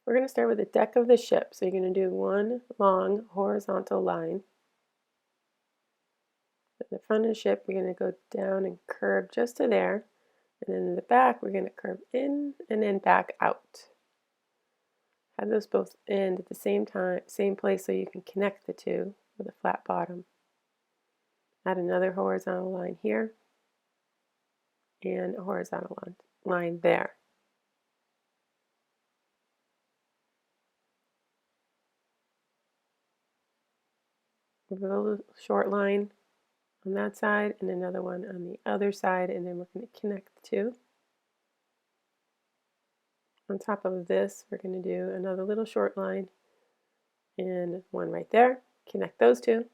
We're going to start with the deck of the ship. So you're going to do one long horizontal line. At the front of the ship, we're going to go down and curve just to there. And then in the back, we're going to curve in and then back out. Have those both end at the same time, same place, so you can connect the two with a flat bottom. Add another horizontal line here and a horizontal line there. A little short line on that side and another one on the other side, and then we're going to connect the two. On top of this, we're going to do another little short line and one right there. Connect those two.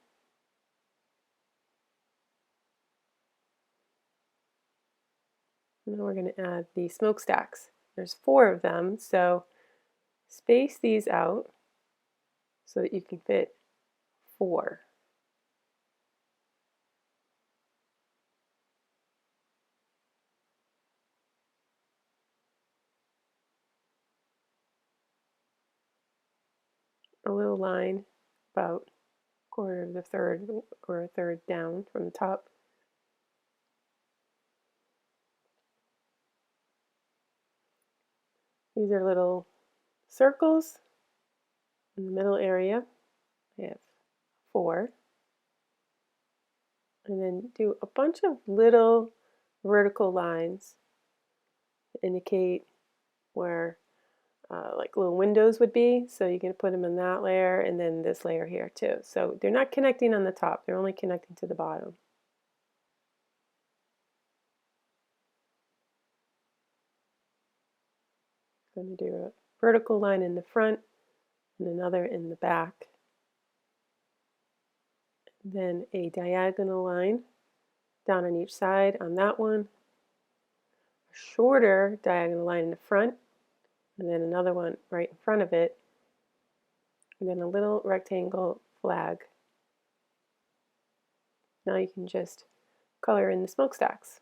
And then we're going to add the smokestacks. There's 4 of them, so space these out so that you can fit 4. A little line about a quarter of the third or a third down from the top. These are little circles in the middle area. I have 4. And then do a bunch of little vertical lines to indicate where like little windows would be. So you can put them in that layer and then this layer here too. So they're not connecting on the top, they're only connecting to the bottom. I'm going to do a vertical line in the front and another in the back. Then a diagonal line down on each side on that one. A shorter diagonal line in the front, and then another one right in front of it, and then a little rectangle flag. Now you can just color in the smokestacks.